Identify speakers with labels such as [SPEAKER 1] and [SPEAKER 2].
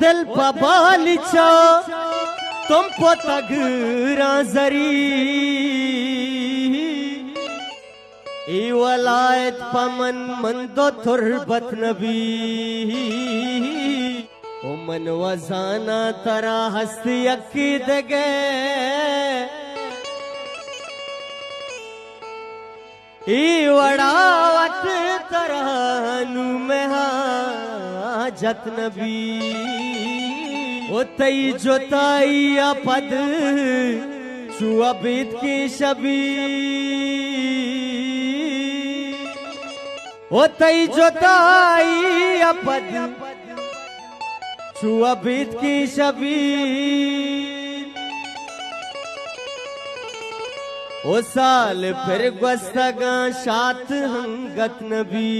[SPEAKER 1] दिल पबालिचो तुम पो तगरा जरी ई वलायत पमन मंदो तुरबत नबी ओ मन वजाना तरा हस्ती अकीद गे ई वड़ावट तरह नू में हाजत नबी ओ तई जोताई पद चुअबित की शबी ओ तई जोताई पद चुअबित की शबी ओ साल फिर गुस्तगा शात हंगत नबी।